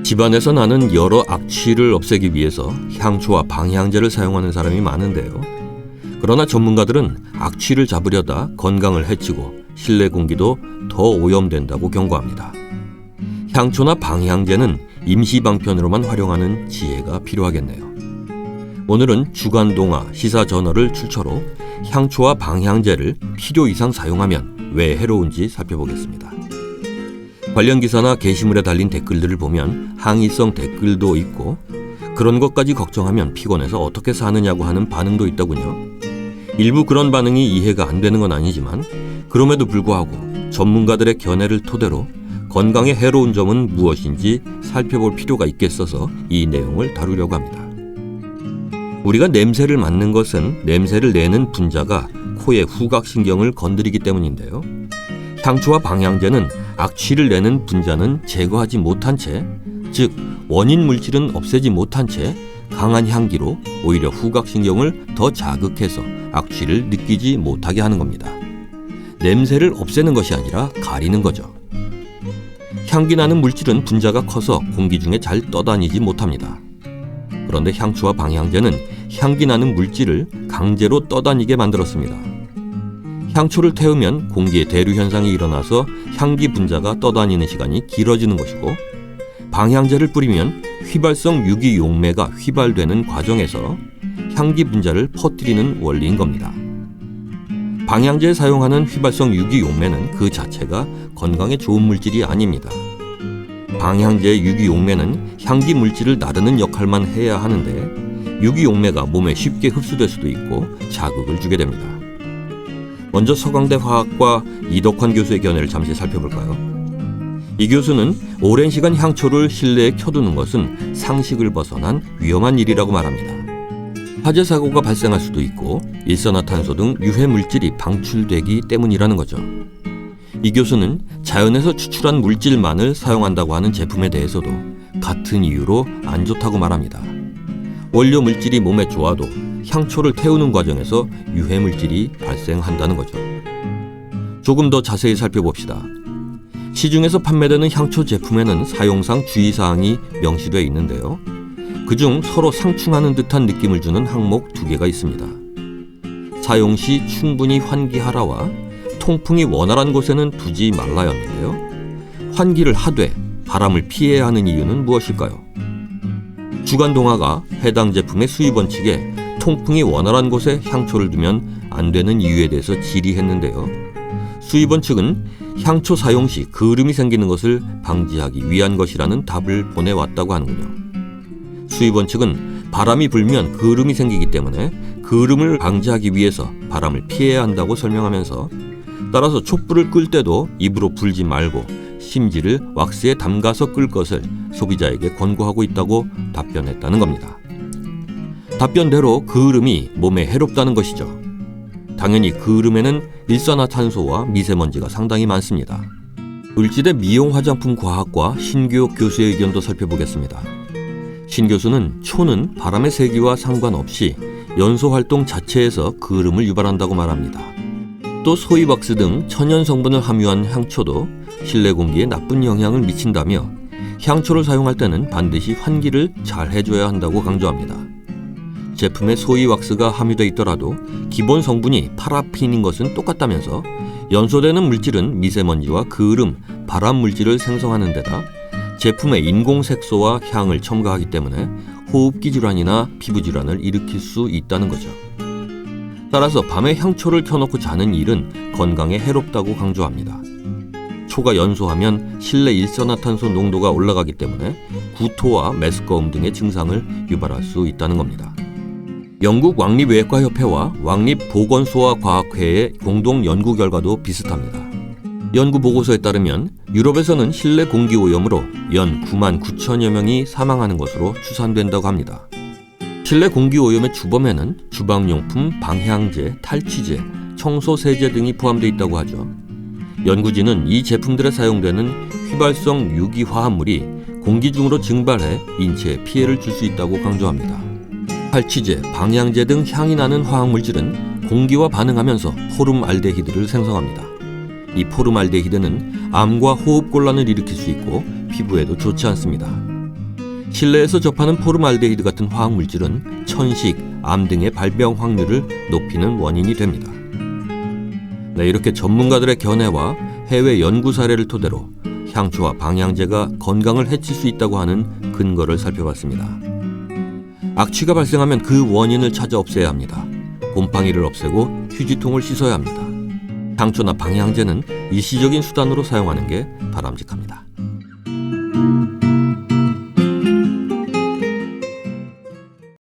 집안에서 나는 여러 악취를 없애기 위해서 향초와 방향제를 사용하는 사람이 많은데요. 그러나 전문가들은 악취를 잡으려다 건강을 해치고 실내 공기도 더 오염된다고 경고합니다. 향초나 방향제는 임시 방편으로만 활용하는 지혜가 필요하겠네요. 오늘은 주간동화 시사저널을 출처로 향초와 방향제를 필요 이상 사용하면 왜 해로운지 살펴보겠습니다. 관련 기사나 게시물에 달린 댓글들을 보면 항의성 댓글도 있고 그런 것까지 걱정하면 피곤해서 어떻게 사느냐고 하는 반응도 있더군요. 일부 그런 반응이 이해가 안 되는 건 아니지만 그럼에도 불구하고 전문가들의 견해를 토대로 건강에 해로운 점은 무엇인지 살펴볼 필요가 있겠어서 이 내용을 다루려고 합니다. 우리가 냄새를 맡는 것은 냄새를 내는 분자가 코의 후각신경을 건드리기 때문인데요. 향초와 방향제는 악취를 내는 분자는 제거하지 못한 채, 즉 원인 물질은 없애지 못한 채 강한 향기로 오히려 후각신경을 더 자극해서 악취를 느끼지 못하게 하는 겁니다. 냄새를 없애는 것이 아니라 가리는 거죠. 향기 나는 물질은 분자가 커서 공기 중에 잘 떠다니지 못합니다. 그런데 향초와 방향제는 향기 나는 물질을 강제로 떠다니게 만들었습니다. 향초를 태우면 공기의 대류 현상이 일어나서 향기 분자가 떠다니는 시간이 길어지는 것이고, 방향제를 뿌리면 휘발성 유기용매가 휘발되는 과정에서 향기 분자를 퍼뜨리는 원리인 겁니다. 방향제에 사용하는 휘발성 유기용매는 그 자체가 건강에 좋은 물질이 아닙니다. 방향제의 유기용매는 향기 물질을 나르는 역할만 해야 하는데 유기용매가 몸에 쉽게 흡수될 수도 있고 자극을 주게 됩니다. 먼저 서강대 화학과 이덕환 교수의 견해를 잠시 살펴볼까요? 이 교수는 오랜 시간 향초를 실내에 켜두는 것은 상식을 벗어난 위험한 일이라고 말합니다. 화재 사고가 발생할 수도 있고 일산화탄소 등 유해 물질이 방출되기 때문이라는 거죠. 이 교수는 자연에서 추출한 물질만을 사용한다고 하는 제품에 대해서도 같은 이유로 안 좋다고 말합니다. 원료 물질이 몸에 좋아도 향초를 태우는 과정에서 유해 물질이 발생한다는 거죠. 조금 더 자세히 살펴봅시다. 시중에서 판매되는 향초 제품에는 사용상 주의사항이 명시되어 있는데요. 그중 서로 상충하는 듯한 느낌을 주는 항목 2개가 있습니다. 사용 시 충분히 환기하라와 통풍이 원활한 곳에는 두지 말라였는데요. 환기를 하되 바람을 피해야 하는 이유는 무엇일까요? 주간동화가 해당 제품의 수입원측에 통풍이 원활한 곳에 향초를 두면 안 되는 이유에 대해서 질의했는데요. 수입원 측은 향초 사용 시 그을음이 생기는 것을 방지하기 위한 것이라는 답을 보내왔다고 하는군요. 수입원 측은 바람이 불면 그을음이 생기기 때문에 그을음을 방지하기 위해서 바람을 피해야 한다고 설명하면서 따라서 촛불을 끌 때도 입으로 불지 말고 심지를 왁스에 담가서 끌 것을 소비자에게 권고하고 있다고 답변했다는 겁니다. 답변대로 그을음이 몸에 해롭다는 것이죠. 당연히 그을음에는 일산화탄소와 미세먼지가 상당히 많습니다. 을지대 미용화장품과학과 신규옥 교수의 의견도 살펴보겠습니다. 신 교수는 초는 바람의 세기와 상관없이 연소 활동 자체에서 그을음을 유발한다고 말합니다. 또 소이왁스 등 천연 성분을 함유한 향초도 실내 공기에 나쁜 영향을 미친다며 향초를 사용할 때는 반드시 환기를 잘 해줘야 한다고 강조합니다. 제품에 소이왁스가 함유되어 있더라도 기본 성분이 파라핀인 것은 똑같다면서 연소되는 물질은 미세먼지와 그을음, 발암 물질을 생성하는 데다 제품에 인공색소와 향을 첨가하기 때문에 호흡기 질환이나 피부 질환을 일으킬 수 있다는 거죠. 따라서 밤에 향초를 켜놓고 자는 일은 건강에 해롭다고 강조합니다. 초가 연소하면 실내 일산화탄소 농도가 올라가기 때문에 구토와 메스꺼움 등의 증상을 유발할 수 있다는 겁니다. 영국 왕립외과협회와 왕립보건소아과학회의 공동 연구 결과도 비슷합니다. 연구 보고서에 따르면 유럽에서는 실내 공기오염으로 연 9만 9천여 명이 사망하는 것으로 추산된다고 합니다. 실내 공기오염의 주범에는 주방용품, 방향제, 탈취제, 청소세제 등이 포함되어 있다고 하죠. 연구진은 이 제품들에 사용되는 휘발성 유기화합물이 공기 중으로 증발해 인체에 피해를 줄 수 있다고 강조합니다. 탈취제, 방향제 등 향이 나는 화학물질은 공기와 반응하면서 포름알데히드를 생성합니다. 이 포름알데히드는 암과 호흡곤란을 일으킬 수 있고 피부에도 좋지 않습니다. 실내에서 접하는 포름알데히드 같은 화학물질은 천식, 암 등의 발병 확률을 높이는 원인이 됩니다. 네, 이렇게 전문가들의 견해와 해외 연구 사례를 토대로 향초와 방향제가 건강을 해칠 수 있다고 하는 근거를 살펴봤습니다. 악취가 발생하면 그 원인을 찾아 없애야 합니다. 곰팡이를 없애고 휴지통을 씻어야 합니다. 향초나 방향제는 일시적인 수단으로 사용하는 게 바람직합니다.